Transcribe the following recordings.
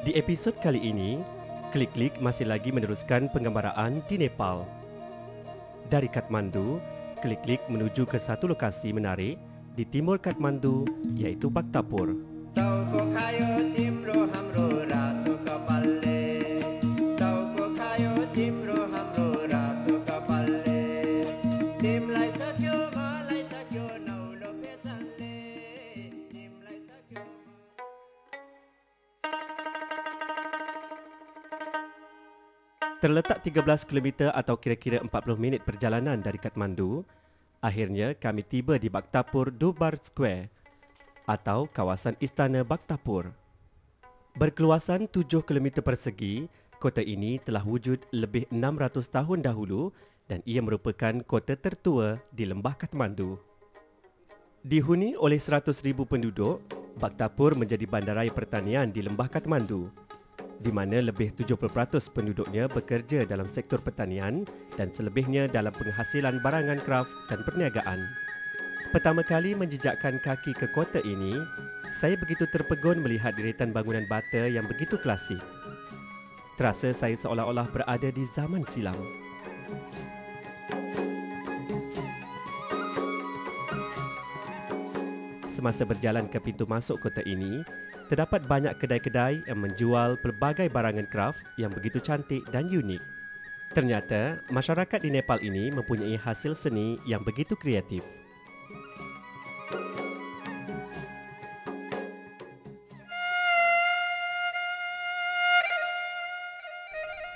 Di episod kali ini, Klik-Klik masih lagi meneruskan penggambaraan di Nepal. Dari Kathmandu, Klik-Klik menuju ke satu lokasi menarik di timur Kathmandu, iaitu Bhaktapur. Terletak 13 km atau kira-kira 40 minit perjalanan dari Kathmandu, akhirnya kami tiba di Bhaktapur Durbar Square atau kawasan Istana Bhaktapur. Berkeluasan 7 km persegi, kota ini telah wujud lebih 600 tahun dahulu dan ia merupakan kota tertua di lembah Kathmandu. Dihuni oleh 100,000 penduduk, Bhaktapur menjadi bandaraya pertanian di lembah Kathmandu, di mana lebih 70% penduduknya bekerja dalam sektor pertanian dan selebihnya dalam penghasilan barangan kraft dan perniagaan. Pertama kali menjejakkan kaki ke kota ini, saya begitu terpegun melihat deretan bangunan bata yang begitu klasik. Terasa saya seolah-olah berada di zaman silam. Semasa berjalan ke pintu masuk kota ini, terdapat banyak kedai-kedai yang menjual pelbagai barangan kraft yang begitu cantik dan unik. Ternyata, masyarakat di Nepal ini mempunyai hasil seni yang begitu kreatif.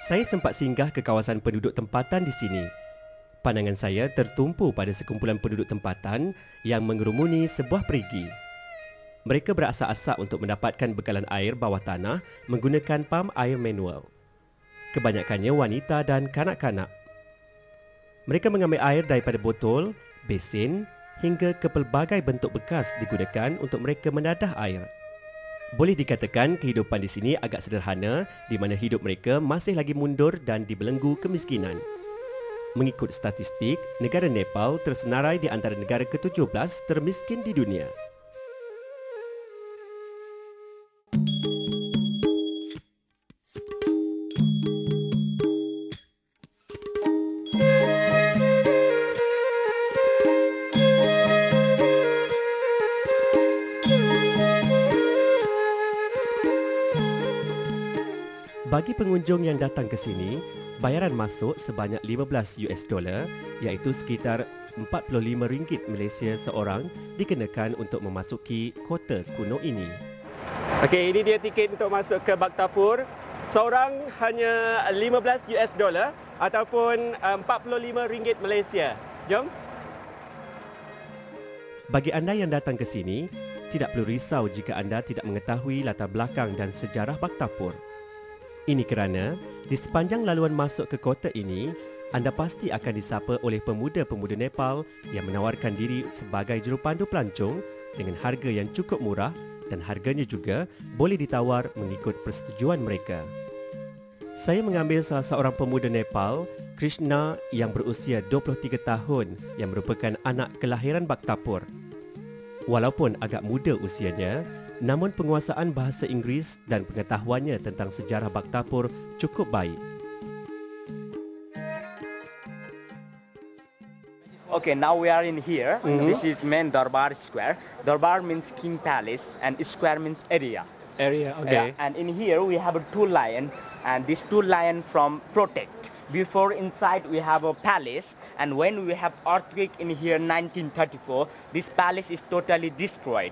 Saya sempat singgah ke kawasan penduduk tempatan di sini. Pandangan saya tertumpu pada sekumpulan penduduk tempatan yang mengerumuni sebuah perigi. Mereka berasak-asak untuk mendapatkan bekalan air bawah tanah menggunakan pam air manual. Kebanyakannya wanita dan kanak-kanak. Mereka mengambil air daripada botol, besin hingga ke pelbagai bentuk bekas digunakan untuk mereka menadah air. Boleh dikatakan kehidupan di sini agak sederhana di mana hidup mereka masih lagi mundur dan dibelenggu kemiskinan. Mengikut statistik, negara Nepal tersenarai di antara negara ke-17 termiskin di dunia. Bagi pengunjung yang datang ke sini, bayaran masuk sebanyak $15 iaitu sekitar RM45 Malaysia seorang dikenakan untuk memasuki kota kuno ini. Okey, ini dia tiket untuk masuk ke Bhaktapur. Seorang hanya $15 ataupun RM45 Malaysia. Jom. Bagi anda yang datang ke sini, tidak perlu risau jika anda tidak mengetahui latar belakang dan sejarah Bhaktapur. Ini kerana di sepanjang laluan masuk ke kota ini, anda pasti akan disapa oleh pemuda-pemuda Nepal yang menawarkan diri sebagai jurupandu pelancong dengan harga yang cukup murah dan harganya juga boleh ditawar mengikut persetujuan mereka. Saya mengambil salah seorang pemuda Nepal, Krishna, yang berusia 23 tahun yang merupakan anak kelahiran Bhaktapur. Walaupun agak muda usianya, namun penguasaan bahasa Inggeris dan pengetahuannya tentang sejarah Bhaktapur cukup baik. Okay, now we are in here. This is main Darbar Square. Darbar means King Palace and Square means area. Area, okay. And in here we have a two lion, and these two lion from protect. Before inside we have a palace, and when we have earthquake in here 1934, this palace is totally destroyed.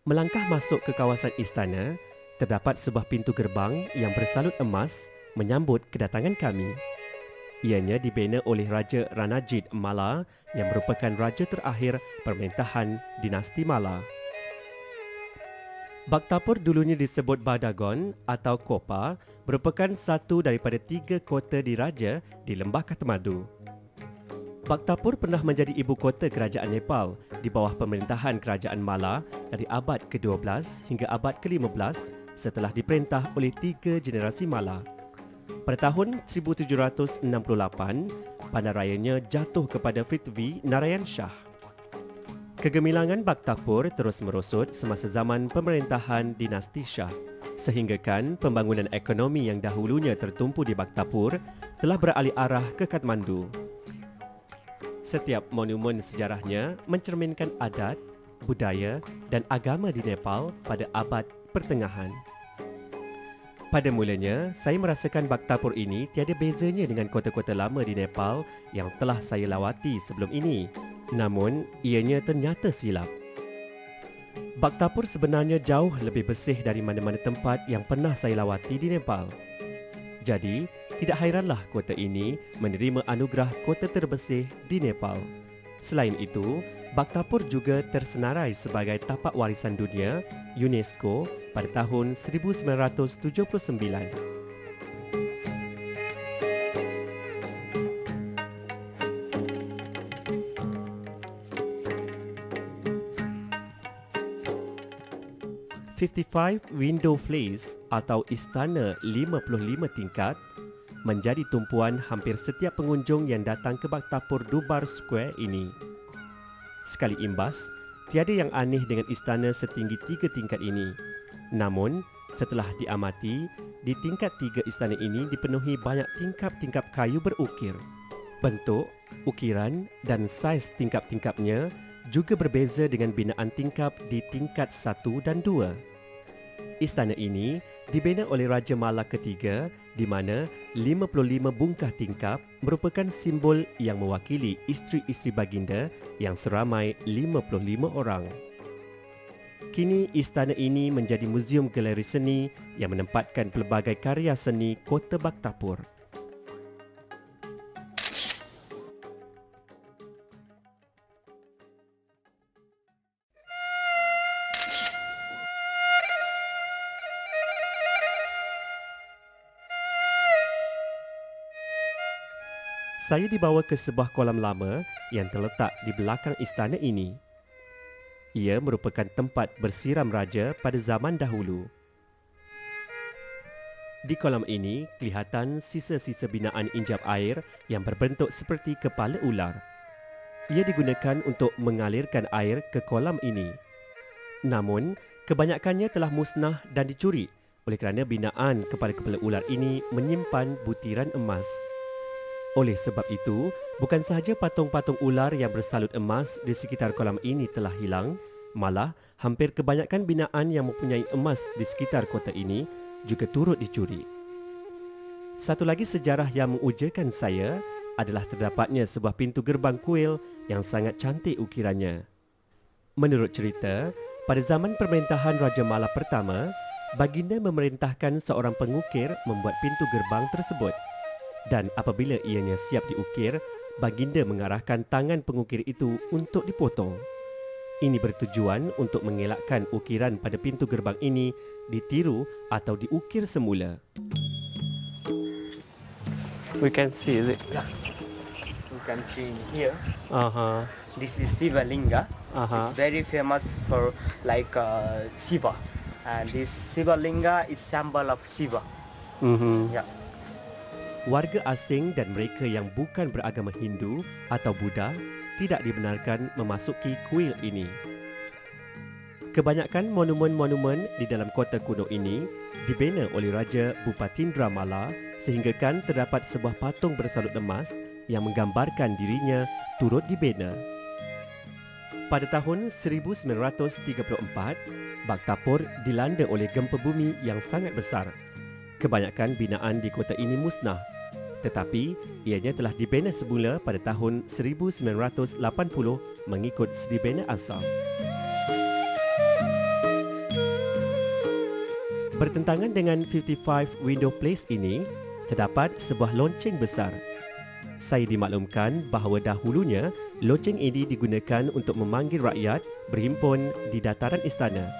Melangkah masuk ke kawasan istana, terdapat sebuah pintu gerbang yang bersalut emas menyambut kedatangan kami. Ianya dibina oleh Raja Ranajit Malla yang merupakan raja terakhir pemerintahan dinasti Malla. Bhaktapur dulunya disebut Badagon atau Kopa, merupakan satu daripada 3 kota diraja di lembah Kathmandu. Bhaktapur pernah menjadi ibu kota kerajaan Nepal di bawah pemerintahan kerajaan Malla dari abad ke-12 hingga abad ke-15 setelah diperintah oleh 3 generasi Malla. Pada tahun 1768, bandarayanya jatuh kepada Prithvi Narayan Shah. Kegemilangan Bhaktapur terus merosot semasa zaman pemerintahan dinasti Shah, sehinggakan pembangunan ekonomi yang dahulunya tertumpu di Bhaktapur telah beralih arah ke Kathmandu. Setiap monumen sejarahnya mencerminkan adat, budaya dan agama di Nepal pada abad pertengahan. Pada mulanya, saya merasakan Bhaktapur ini tiada bezanya dengan kota-kota lama di Nepal yang telah saya lawati sebelum ini. Namun, ianya ternyata silap. Bhaktapur sebenarnya jauh lebih bersih dari mana-mana tempat yang pernah saya lawati di Nepal. Jadi, tidak hairanlah kota ini menerima anugerah kota terbersih di Nepal. Selain itu, Bhaktapur juga tersenarai sebagai tapak warisan dunia UNESCO pada tahun 1979. Window Place atau Istana 55 tingkat menjadi tumpuan hampir setiap pengunjung yang datang ke Bhaktapur Durbar Square ini. Sekali imbas, tiada yang aneh dengan istana setinggi 3 tingkat ini. Namun, setelah diamati, di tingkat 3 istana ini dipenuhi banyak tingkap-tingkap kayu berukir. Bentuk, ukiran dan saiz tingkap-tingkapnya juga berbeza dengan binaan tingkap di tingkat 1 dan 2. Istana ini dibina oleh Raja Mala ketiga di mana 55 bungkah tingkap merupakan simbol yang mewakili isteri-isteri baginda yang seramai 55 orang. Kini istana ini menjadi muzium galeri seni yang menempatkan pelbagai karya seni kota Bhaktapur. Saya dibawa ke sebuah kolam lama yang terletak di belakang istana ini. Ia merupakan tempat bersiram raja pada zaman dahulu. Di kolam ini kelihatan sisa-sisa binaan injap air yang berbentuk seperti kepala ular. Ia digunakan untuk mengalirkan air ke kolam ini. Namun, kebanyakannya telah musnah dan dicuri oleh kerana binaan kepala-kepala ular ini menyimpan butiran emas. Oleh sebab itu, bukan sahaja patung-patung ular yang bersalut emas di sekitar kolam ini telah hilang, malah hampir kebanyakan binaan yang mempunyai emas di sekitar kota ini juga turut dicuri. Satu lagi sejarah yang mengujakan saya adalah terdapatnya sebuah pintu gerbang kuil yang sangat cantik ukirannya. Menurut cerita, pada zaman pemerintahan Raja Mala pertama, baginda memerintahkan seorang pengukir membuat pintu gerbang tersebut. Dan apabila ianya siap diukir, baginda mengarahkan tangan pengukir itu untuk dipotong. Ini bertujuan untuk mengelakkan ukiran pada pintu gerbang ini ditiru atau diukir semula. We can see, is it? Yeah. You can see here. Uh-huh. This is Shiva Linga. Uh-huh. It's very famous for like Shiva. And this Shiva Linga is symbol of Shiva. Yeah. Warga asing dan mereka yang bukan beragama Hindu atau Buddha tidak dibenarkan memasuki kuil ini. Kebanyakan monumen-monumen di dalam kota kuno ini dibina oleh Raja Bupatindra Mala sehinggakan terdapat sebuah patung bersalut emas yang menggambarkan dirinya turut dibina. Pada tahun 1934, Bhaktapur dilanda oleh gempa bumi yang sangat besar. Kebanyakan binaan di kota ini musnah, tetapi ianya telah dibina semula pada tahun 1980 mengikut sedi bina asal. Bertentangan dengan 55 Window Place ini, terdapat sebuah lonceng besar. Saya dimaklumkan bahawa dahulunya lonceng ini digunakan untuk memanggil rakyat berhimpun di dataran istana.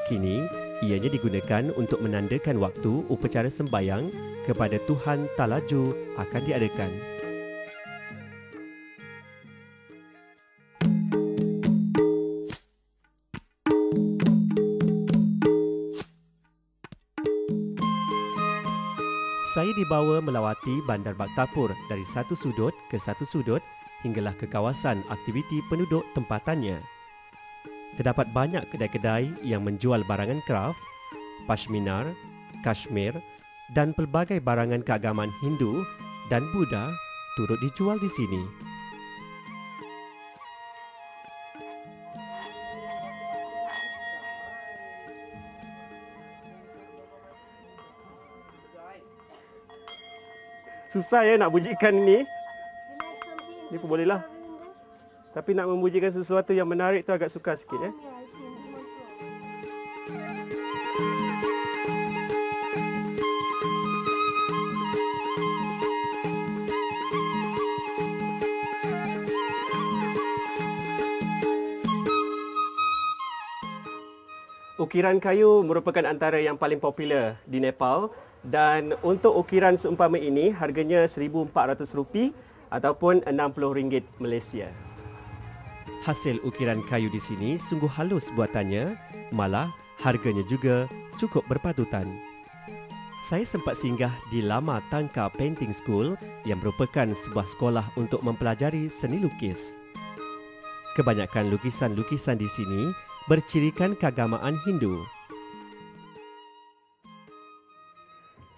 Kini, ianya digunakan untuk menandakan waktu upacara sembahyang kepada Tuhan Talaju akan diadakan. Saya dibawa melawati bandar Baktapur dari satu sudut ke satu sudut hinggalah ke kawasan aktiviti penduduk tempatannya. Terdapat banyak kedai-kedai yang menjual barangan kraft, pashminar, kashmir dan pelbagai barangan keagamaan Hindu dan Buddha turut dijual di sini. Susah ya nak bujikan ni. Ni pun boleh lah. Tapi nak memujikan sesuatu yang menarik tu agak sukar sikit ya. Ukiran kayu merupakan antara yang paling popular di Nepal dan untuk ukiran seumpama ini harganya RM1,400 ataupun RM60 Malaysia. Hasil ukiran kayu di sini sungguh halus buatannya, malah harganya juga cukup berpatutan. Saya sempat singgah di Lama Tangka Painting School yang merupakan sebuah sekolah untuk mempelajari seni lukis. Kebanyakan lukisan-lukisan di sini bercirikan keagamaan Hindu.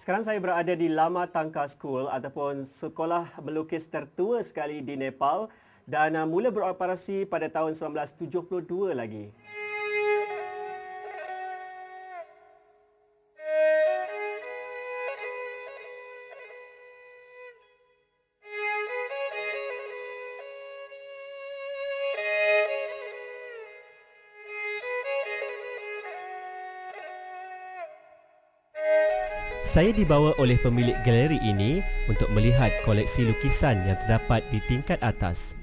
Sekarang saya berada di Lama Tangka School ataupun sekolah melukis tertua sekali di Nepal dan mula beroperasi pada tahun 1972 lagi. Saya dibawa oleh pemilik galeri ini untuk melihat koleksi lukisan yang terdapat di tingkat atas.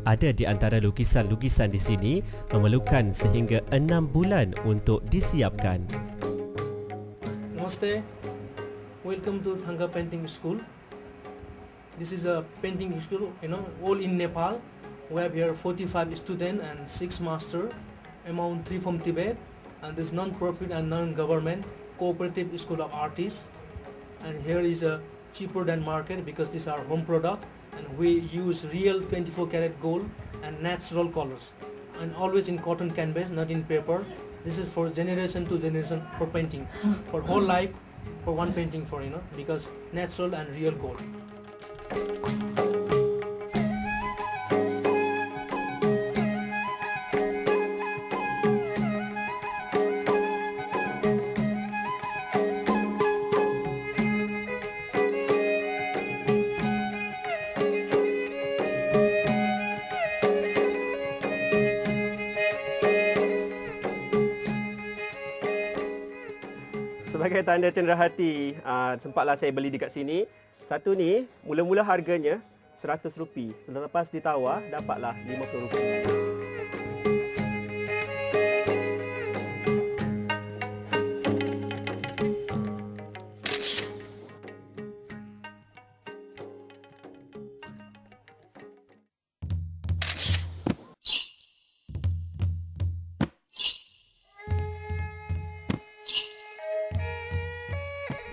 Ada di antara lukisan-lukisan di sini memerlukan sehingga 6 bulan untuk disiapkan. Namaste. Welcome to Tangka Painting School. This is a painting school, all in Nepal. We have here 45 students and 6 masters, among 3 from Tibet, and this non-profit and non-government cooperative school of artists. And here is a cheaper than market because these are home product, and we use real 24 karat gold and natural colors, and always in cotton canvas, not in paper. This is for generation to generation for painting, for whole life, for one painting for because natural and real gold. Sebagai tanda cenderah hati, sempatlah saya beli dekat sini. Satu ni, mula-mula harganya RM100. Selepas ditawar, dapatlah RM50.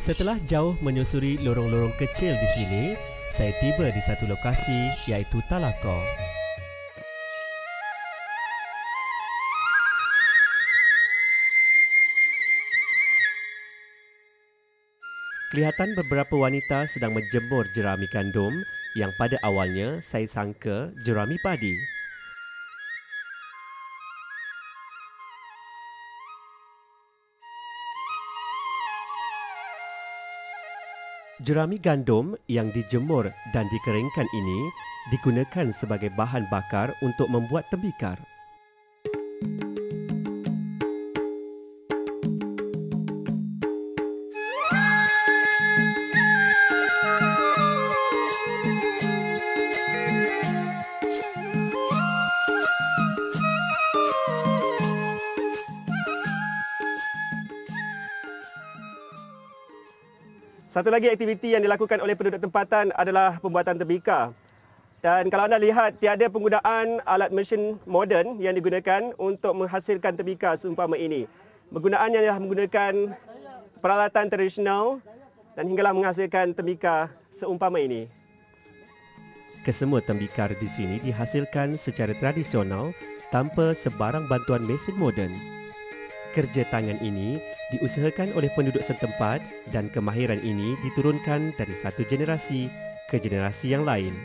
Setelah jauh menyusuri lorong-lorong kecil di sini, saya tiba di satu lokasi iaitu Talako. Kelihatan beberapa wanita sedang menjemur jerami gandum yang pada awalnya saya sangka jerami padi. Jerami gandum yang dijemur dan dikeringkan ini digunakan sebagai bahan bakar untuk membuat tembikar. Satu lagi aktiviti yang dilakukan oleh penduduk tempatan adalah pembuatan tembikar. Dan kalau anda lihat, tiada penggunaan alat mesin moden yang digunakan untuk menghasilkan tembikar seumpama ini. Penggunaannya adalah menggunakan peralatan tradisional dan hinggalah menghasilkan tembikar seumpama ini. Kesemua tembikar di sini dihasilkan secara tradisional tanpa sebarang bantuan mesin moden. Kerja tangan ini diusahakan oleh penduduk setempat dan kemahiran ini diturunkan dari satu generasi ke generasi yang lain.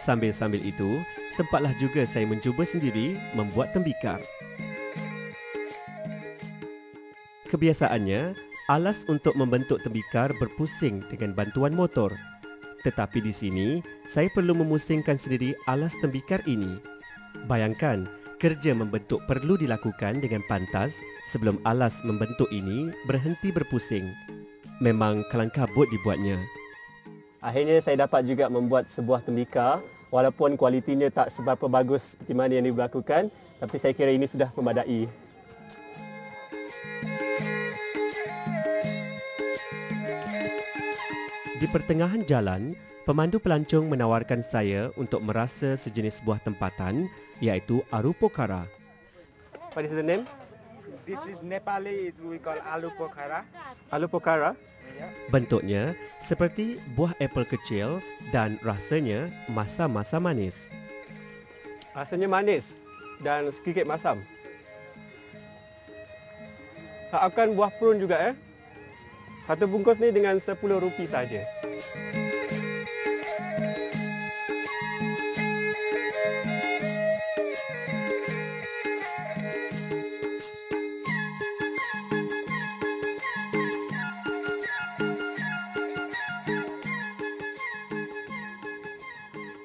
Sambil-sambil itu, sempatlah juga saya mencuba sendiri membuat tembikar. Kebiasaannya, alas untuk membentuk tembikar berpusing dengan bantuan motor. Tetapi di sini, saya perlu memusingkan sendiri alas tembikar ini. Bayangkan, kerja membentuk perlu dilakukan dengan pantas sebelum alas membentuk ini berhenti berpusing. Memang kalang kabut dibuatnya. Akhirnya saya dapat juga membuat sebuah tembikar walaupun kualitinya tak seberapa bagus seperti mana yang dilakukan, tapi saya kira ini sudah memadai. Di pertengahan jalan, pemandu pelancong menawarkan saya untuk merasa sejenis buah tempatan iaitu Aru Pokhara. What is the name? This is Nepali, we call Alu Pokhara. Aru Pokhara. Yeah. Bentuknya seperti buah apel kecil dan rasanya masam-masam manis. Rasanya manis dan sedikit masam. Akan buah prun juga Satu bungkus ni dengan RM10 saja.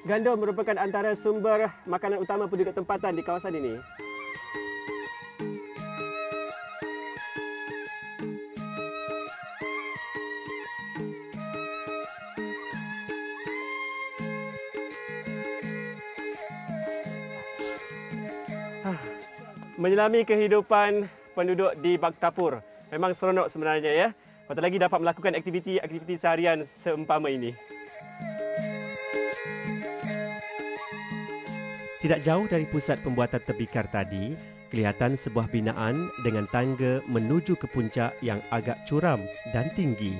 Gandum merupakan antara sumber makanan utama penduduk tempatan di kawasan ini. Menyelami kehidupan penduduk di Bhaktapur memang seronok sebenarnya ya. Apatah lagi dapat melakukan aktiviti seharian seumpama ini. Tidak jauh dari pusat pembuatan tembikar tadi, kelihatan sebuah binaan dengan tangga menuju ke puncak yang agak curam dan tinggi.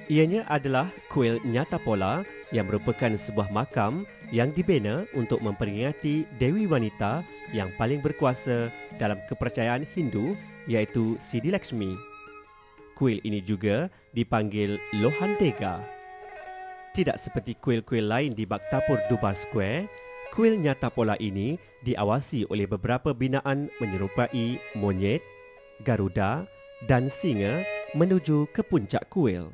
Ianya adalah kuil Nyatapola yang merupakan sebuah makam yang dibina untuk memperingati Dewi Wanita yang paling berkuasa dalam kepercayaan Hindu iaitu Sidi Lakshmi. Kuil ini juga dipanggil Lohandega. Tidak seperti kuil-kuil lain di Bhaktapur Durbar Square, kuil Nyatapola ini diawasi oleh beberapa binaan menyerupai monyet, garuda dan singa menuju ke puncak kuil.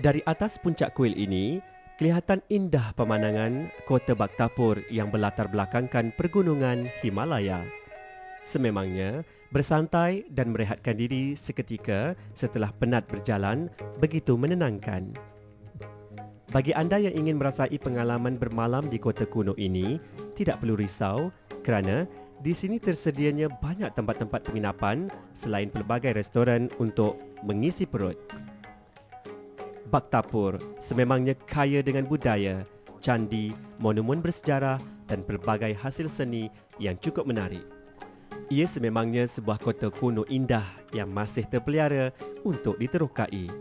Dari atas puncak kuil ini, kelihatan indah pemandangan kota Bhaktapur yang berlatar belakangkan pergunungan Himalaya. Sememangnya, bersantai dan merehatkan diri seketika setelah penat berjalan begitu menenangkan. Bagi anda yang ingin merasai pengalaman bermalam di kota kuno ini, tidak perlu risau kerana di sini tersedianya banyak tempat-tempat penginapan selain pelbagai restoran untuk mengisi perut. Bhaktapur sememangnya kaya dengan budaya, candi, monumen bersejarah dan pelbagai hasil seni yang cukup menarik. Ia sememangnya sebuah kota kuno indah yang masih terpelihara untuk diterokai.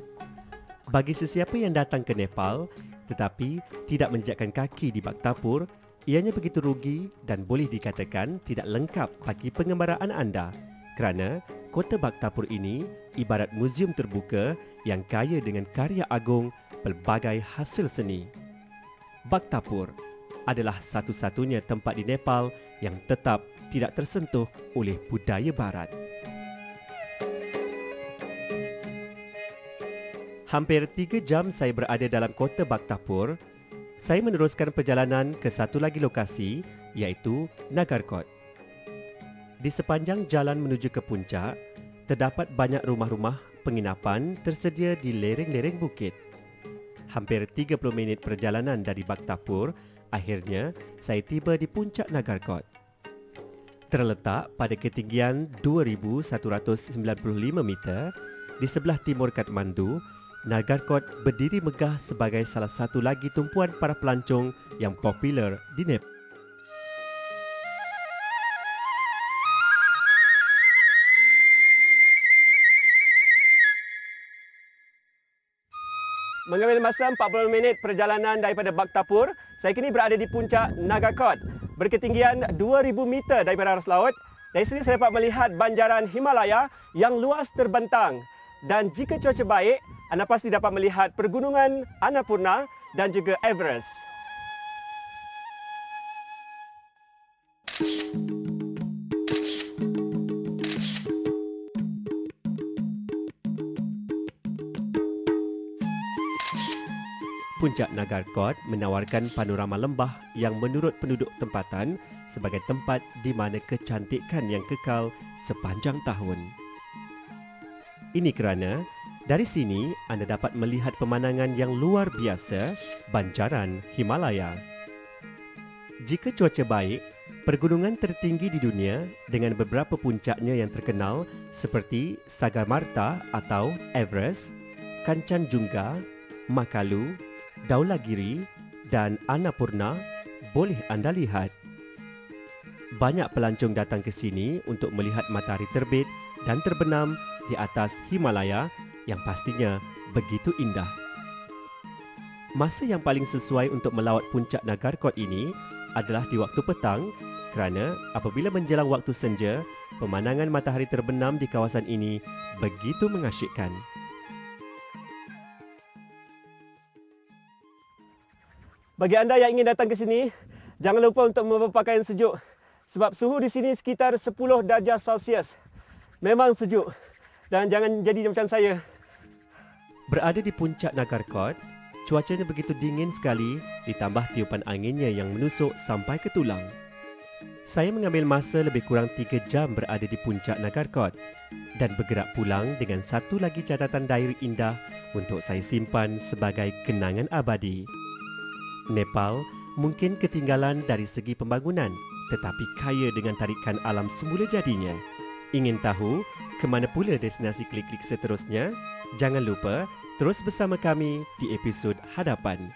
Bagi sesiapa yang datang ke Nepal tetapi tidak menjejakkan kaki di Bhaktapur, ianya begitu rugi dan boleh dikatakan tidak lengkap bagi pengembaraan anda kerana kota Bhaktapur ini ibarat muzium terbuka yang kaya dengan karya agung pelbagai hasil seni. Bhaktapur adalah satu-satunya tempat di Nepal yang tetap tidak tersentuh oleh budaya barat. Hampir 3 jam saya berada dalam kota Bhaktapur. Saya meneruskan perjalanan ke satu lagi lokasi iaitu Nagarkot. Di sepanjang jalan menuju ke puncak, terdapat banyak rumah-rumah penginapan tersedia di lereng-lereng bukit. Hampir 30 minit perjalanan dari Bhaktapur, akhirnya saya tiba di puncak Nagarkot. Terletak pada ketinggian 2,195 meter di sebelah timur Kathmandu, Nagarkot berdiri megah sebagai salah satu lagi tumpuan para pelancong yang popular di Nepal. Mengambil masa 40 minit perjalanan daripada Bhaktapur, saya kini berada di puncak Nagarkot, berketinggian 2,000 meter daripada aras laut. Dari sini saya dapat melihat banjaran Himalaya yang luas terbentang. Dan jika cuaca baik, anda pasti dapat melihat pergunungan Annapurna dan juga Everest. Puncak Nagarkot menawarkan panorama lembah yang menurut penduduk tempatan sebagai tempat di mana kecantikan yang kekal sepanjang tahun. Ini kerana dari sini anda dapat melihat pemandangan yang luar biasa banjaran Himalaya. Jika cuaca baik, pergunungan tertinggi di dunia dengan beberapa puncaknya yang terkenal seperti Sagarmatha atau Everest, Kanchenjunga, Makalu, Dhaulagiri dan Annapurna boleh anda lihat. Banyak pelancong datang ke sini untuk melihat matahari terbit dan terbenam di atas Himalaya yang pastinya begitu indah. Masa yang paling sesuai untuk melawat puncak Nagarkot ini adalah di waktu petang kerana apabila menjelang waktu senja, pemandangan matahari terbenam di kawasan ini begitu mengasyikkan. Bagi anda yang ingin datang ke sini, jangan lupa untuk membawa pakaian sejuk sebab suhu di sini sekitar 10 darjah Celsius. Memang sejuk dan jangan jadi macam saya. Berada di puncak Nagarkot, cuacanya begitu dingin sekali ditambah tiupan anginnya yang menusuk sampai ke tulang. Saya mengambil masa lebih kurang 3 jam berada di puncak Nagarkot dan bergerak pulang dengan satu lagi catatan diary indah untuk saya simpan sebagai kenangan abadi. Nepal mungkin ketinggalan dari segi pembangunan tetapi kaya dengan tarikan alam semula jadinya. Ingin tahu ke mana pula destinasi klik-klik seterusnya? Jangan lupa terus bersama kami di episod hadapan.